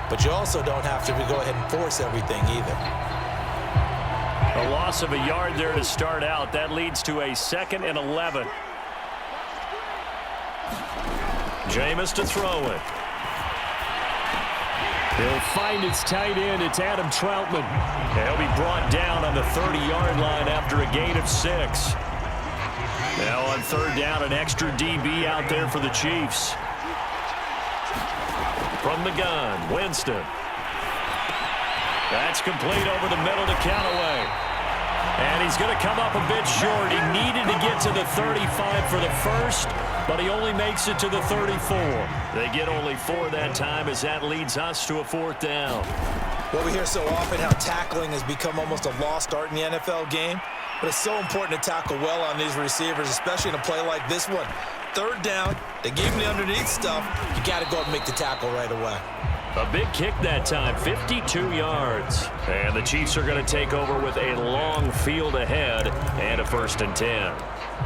but you also don't have to go ahead and force everything either. A loss of a yard there to start out. That leads to a 2nd and 11. Jameis to throw it. He'll find his tight end. It's Adam Troutman. He'll be brought down on the 30-yard line after a gain of 6. Now on 3rd down, an extra DB out there for the Chiefs. From the gun, Winston. That's complete over the middle to Callaway. And he's going to come up a bit short. He needed to get to the 35 for the first, but he only makes it to the 34. They get only 4 that time as that leads us to a 4th down. Well, we hear so often how tackling has become almost a lost art in the NFL game, but it's so important to tackle well on these receivers, especially in a play like this one. 3rd down, they gave him the underneath stuff. You got to go and make the tackle right away. A big kick that time, 52 yards. And the Chiefs are going to take over with a long field ahead and a 1st and 10.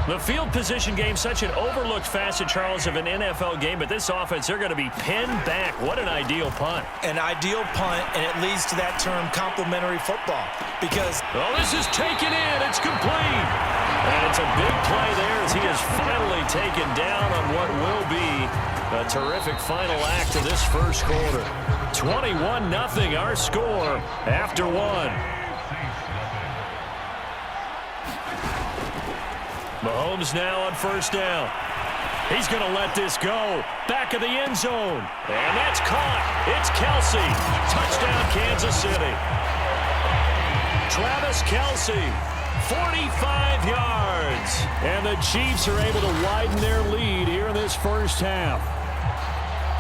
The field position game, such an overlooked facet, Charles, of an NFL game, but this offense, they're going to be pinned back. What an ideal punt. An ideal punt, and it leads to that term complementary football because... Oh, this is taken in. It's complete. And it's a big play there as he is finally taken down on what will be a terrific final act of this first quarter. 21-0 our score after 1. Mahomes now on 1st down. He's going to let this go. Back of the end zone. And that's caught. It's Kelce. Touchdown, Kansas City. Travis Kelce, 45 yards. And the Chiefs are able to widen their lead here in this first half.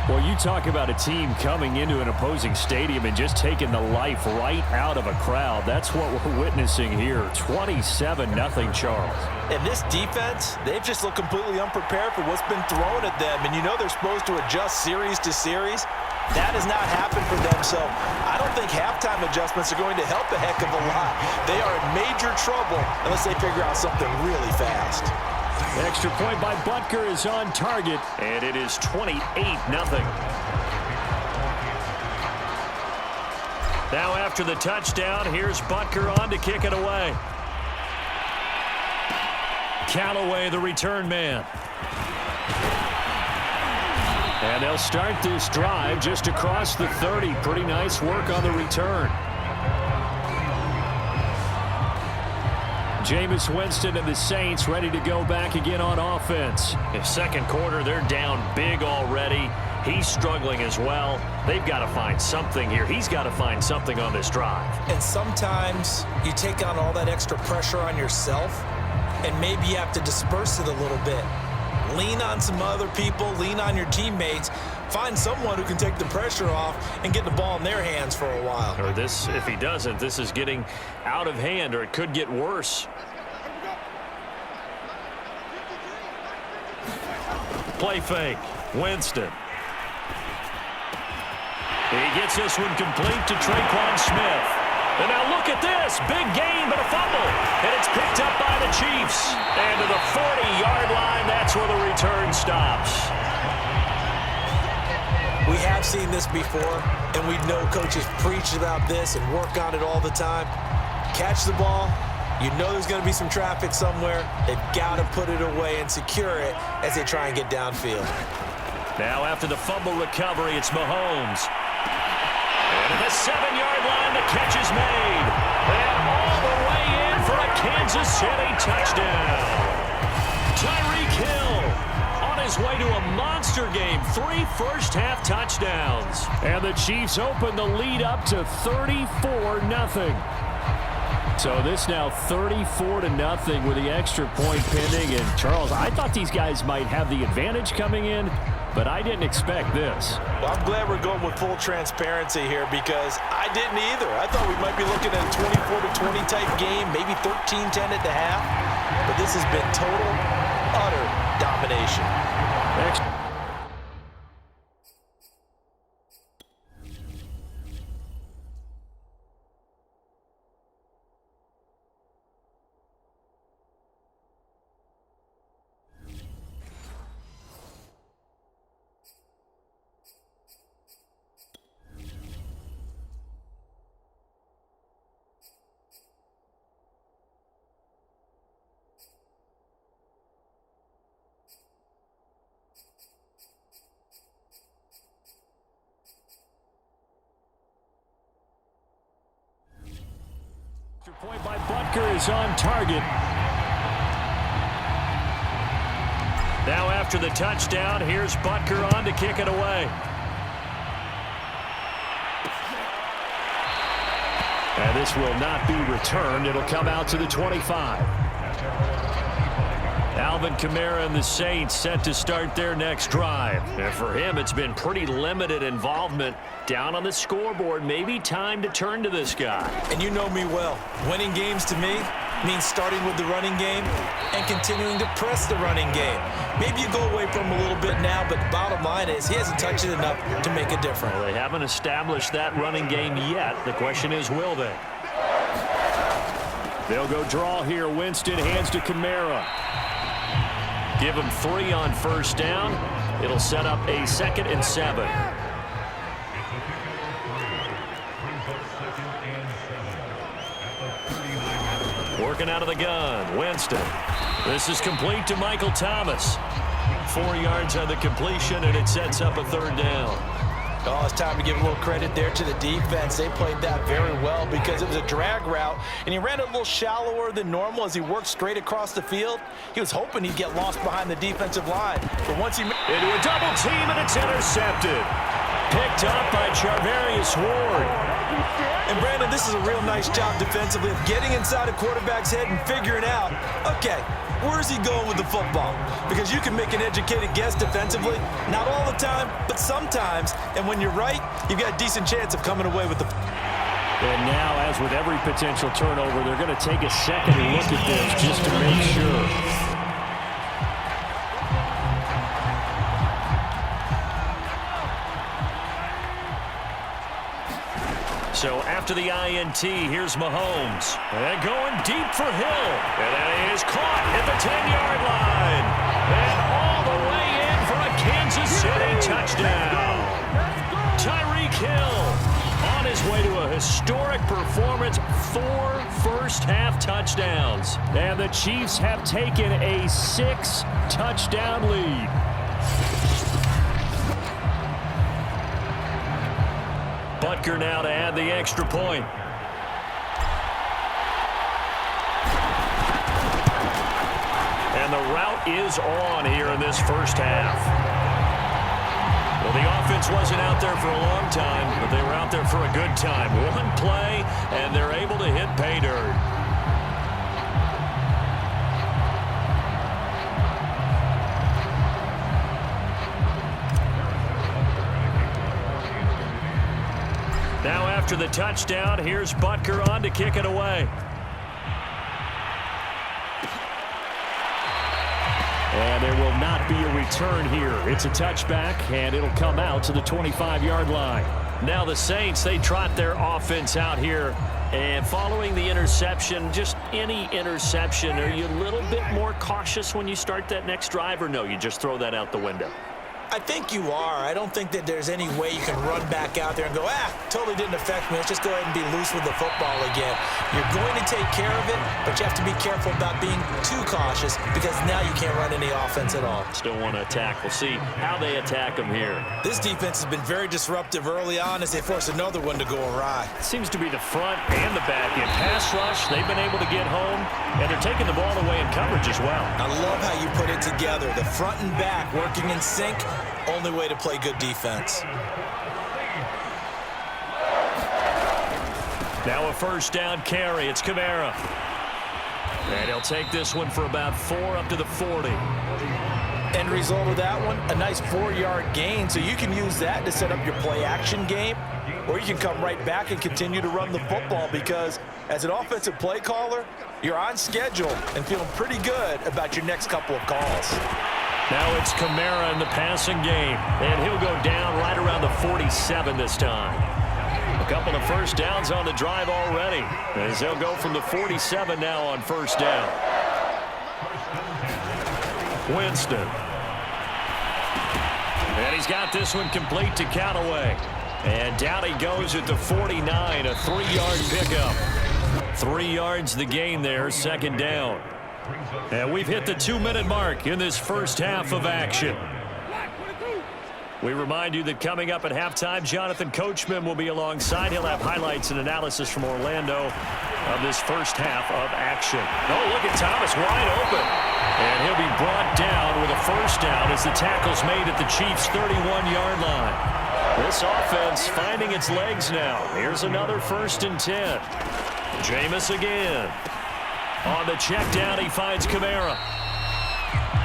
Well, you talk about a team coming into an opposing stadium and just taking the life right out of a crowd. That's what we're witnessing here. 27-0, Charles. And this defense, they've just looked completely unprepared for what's been thrown at them. And you know they're supposed to adjust series to series. That has not happened for them. So I don't think halftime adjustments are going to help a heck of a lot. They are in major trouble unless they figure out something really fast. Extra point by Butker is on target, and it is 28-0. Now after the touchdown, here's Butker on to kick it away. Callaway, the return man. And they'll start this drive just across the 30. Pretty nice work on the return. Jameis Winston and the Saints ready to go back again on offense. In 2nd quarter, they're down big already. He's struggling as well. They've got to find something here. He's got to find something on this drive. And sometimes you take on all that extra pressure on yourself, and maybe you have to disperse it a little bit. Lean on some other people. Lean on your teammates. Find someone who can take the pressure off and get the ball in their hands for a while. Or this, if he doesn't, this is getting out of hand, or it could get worse. Play fake. Winston. He gets this one complete to Traquan Smith. And now look at this. Big gain, but a fumble. And it's picked up by the Chiefs. And to the 40-yard line, that's where the return stops. We have seen this before, and we know coaches preach about this and work on it all the time. Catch the ball. You know there's going to be some traffic somewhere. They've got to put it away and secure it as they try and get downfield. Now after the fumble recovery, it's Mahomes. And at the 7-yard line, the catch is made. And all the way in for a Kansas City touchdown. Tyreek Hill on his way to a monster game. 3 first-half touchdowns. And the Chiefs open the lead up to 34-0. So this now 34-0 with the extra point pending. And Charles, I thought these guys might have the advantage coming in, but I didn't expect this. Well, I'm glad we're going with full transparency here because I didn't either. I thought we might be looking at a 24-20 type game, maybe 13-10 at the half. But this has been total, utter domination. Extra point by Butker is on target. Now after the touchdown, here's Butker on to kick it away. And this will not be returned. It'll come out to the 25. Alvin Kamara and the Saints set to start their next drive. And for him, it's been pretty limited involvement. Down on the scoreboard, maybe time to turn to this guy. And you know me well. Winning games to me means starting with the running game and continuing to press the running game. Maybe you go away from him a little bit now, but bottom line is he hasn't touched it enough to make a difference. Well, they haven't established that running game yet. The question is, will they? They'll go draw here. Winston hands to Kamara. Give him 3 on first down. It'll set up a 2nd and 7. Working out of the gun, Winston. This is complete to Michael Thomas. 4 yards on the completion, and it sets up a 3rd down. Oh, it's time to give a little credit there to the defense. They played that very well because it was a drag route, and he ran a little shallower than normal as he worked straight across the field. He was hoping he'd get lost behind the defensive line, but once he... Into a double team, and it's intercepted. Picked up by Charvarius Ward. And, Brandon, this is a real nice job defensively of getting inside a quarterback's head and figuring out, okay, where's he going with the football? Because you can make an educated guess defensively, not all the time, but sometimes. And when you're right, you've got a decent chance of coming away with the... And now, as with every potential turnover, they're going to take a second look at this just to make sure. So after the INT, here's Mahomes. And going deep for Hill. And that is caught at the 10-yard line. And all the way in for a Kansas City touchdown. Tyreek Hill on his way to a historic performance. 4 first-half touchdowns. And the Chiefs have taken a 6-touchdown lead. Butker now to add the extra point. And the route is on here in this first half. Well, the offense wasn't out there for a long time, but they were out there for a good time. 1 play, and they're able to hit pay dirt. Now after the touchdown, here's Butker on to kick it away. And there will not be a return here. It's a touchback, and it'll come out to the 25-yard line. Now the Saints, they trot their offense out here. And following the interception, just any interception, are you a little bit more cautious when you start that next drive, or no, you just throw that out the window? I think you are. I don't think that there's any way you can run back out there and go, totally didn't affect me. Let's just go ahead and be loose with the football again. You're going to take care of it, but you have to be careful about being too cautious because now you can't run any offense at all. Still want to attack. We'll see how they attack them here. This defense has been very disruptive early on as they force another one to go awry. Seems to be the front and the back end. Pass rush, they've been able to get home, and they're taking the ball away in coverage as well. I love how you put it together. The front and back working in sync. Only way to play good defense. Now a first down carry. It's Kamara. And he'll take this one for about 4 up to the 40. End result of that one, a nice 4-yard gain. So you can use that to set up your play action game, or you can come right back and continue to run the football because as an offensive play caller, you're on schedule and feeling pretty good about your next couple of calls. Now it's Kamara in the passing game, and he'll go down right around the 47 this time. A couple of first downs on the drive already, as they'll go from the 47 now on first down. Winston. And he's got this one complete to Callaway. And down he goes at the 49, a 3-yard pickup. 3 yards the gain there, second down. And we've hit the 2-minute mark in this first half of action. We remind you that coming up at halftime, Jonathan Coachman will be alongside. He'll have highlights and analysis from Orlando of this first half of action. Oh, look at Thomas wide open. And he'll be brought down with a first down as the tackle's made at the Chiefs' 31-yard line. This offense finding its legs now. Here's another 1st and 10. Jameis again. On the check down, he finds Kamara.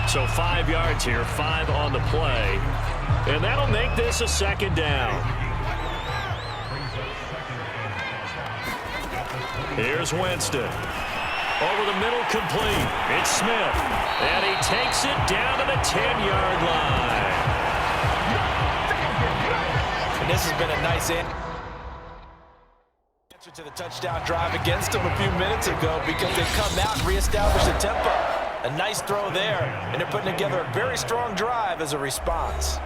So 5 yards here, 5 on the play. And that'll make this a 2nd down. Here's Winston. Over the middle, complete. It's Smith. And he takes it down to the 10-yard line. And this has been a nice answer to the touchdown drive against them a few minutes ago because they come out and reestablish the tempo. A nice throw there, and they're putting together a very strong drive as a response.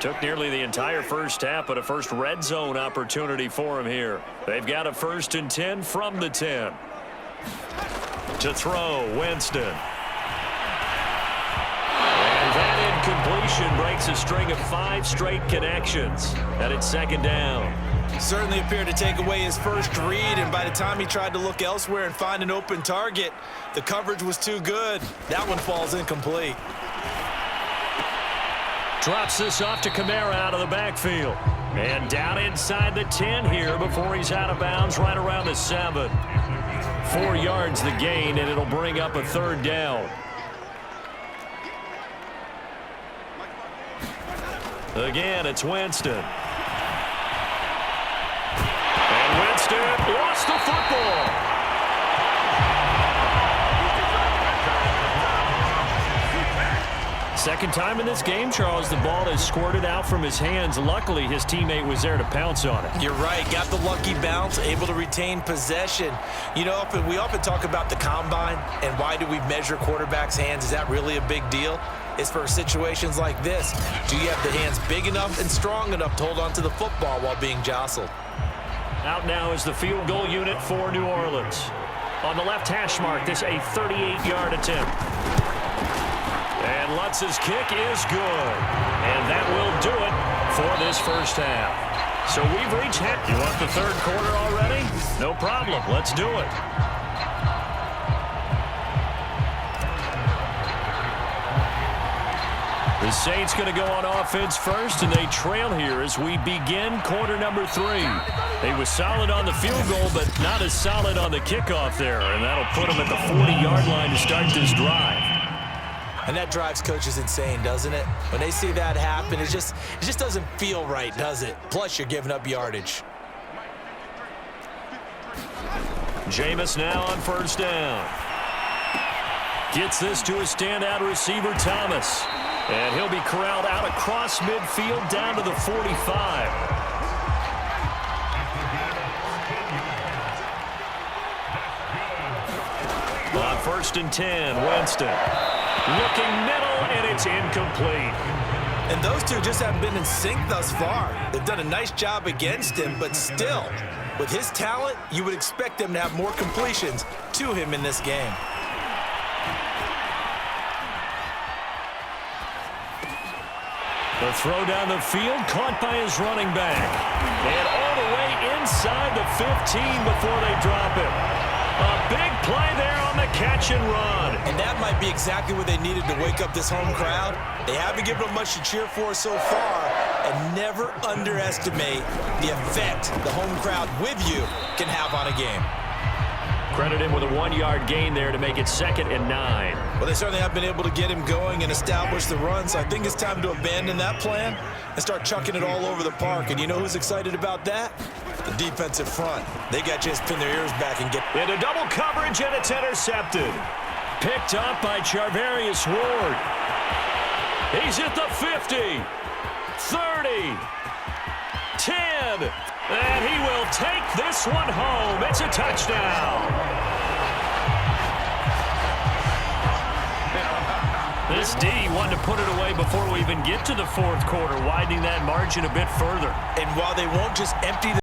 Took nearly the entire first half, but a first red zone opportunity for him here. They've got a 1st and 10 from the 10. To throw, Winston. And that incompletion breaks a string of 5 straight connections. And it's 2nd down. Certainly appeared to take away his first read, and by the time he tried to look elsewhere and find an open target, the coverage was too good. That one falls incomplete. Drops this off to Kamara out of the backfield. And down inside the 10 here before he's out of bounds right around the 7. 4 yards the gain, and it'll bring up a 3rd down. Again, it's Winston. And Winston lost the football. Second time in this game, Charles, the ball is squirted out from his hands. Luckily, his teammate was there to pounce on it. You're right. Got the lucky bounce, able to retain possession. You know, we often talk about the combine and why do we measure quarterbacks' hands. Is that really a big deal? It's for situations like this. Do you have the hands big enough and strong enough to hold on to the football while being jostled? Out now is the field goal unit for New Orleans. On the left hash mark, this a 38-yard attempt. And Lutz's kick is good. And that will do it for this first half. So we've reached half. You want the 3rd quarter already? No problem. Let's do it. The Saints going to go on offense first, and they trail here as we begin quarter number 3. They was solid on the field goal, but not as solid on the kickoff there. And that'll put them at the 40-yard line to start this drive. And that drives coaches insane, doesn't it? When they see that happen, it just doesn't feel right, does it? Plus, you're giving up yardage. Jameis now on 1st down. Gets this to a standout receiver, Thomas. And he'll be corralled out across midfield down to the 45. On 1st and 10, Winston. Looking middle, and it's incomplete. And those two just haven't been in sync thus far. They've done a nice job against him, but still, with his talent, you would expect them to have more completions to him in this game. The throw down the field, caught by his running back. And all the way inside the 15 before they drop him. A big play there on the catch and run. And that might be exactly what they needed to wake up this home crowd. They haven't given them much to cheer for so far. And never underestimate the effect the home crowd with you can have on a game. Credit him with a 1-yard gain there to make it 2nd and 9. Well, they certainly have been able to get him going and establish the run, so I think it's time to abandon that plan and start chucking it all over the park. And you know who's excited about that? The defensive front. They got a chance to pin their ears back and get into double coverage, and it's intercepted. Picked up by Charvarius Ward. He's at the 50, 30, 10. And he will take this one home. It's a touchdown. This D wanted to put it away before we even get to the 4th quarter, widening that margin a bit further. And while they won't just empty the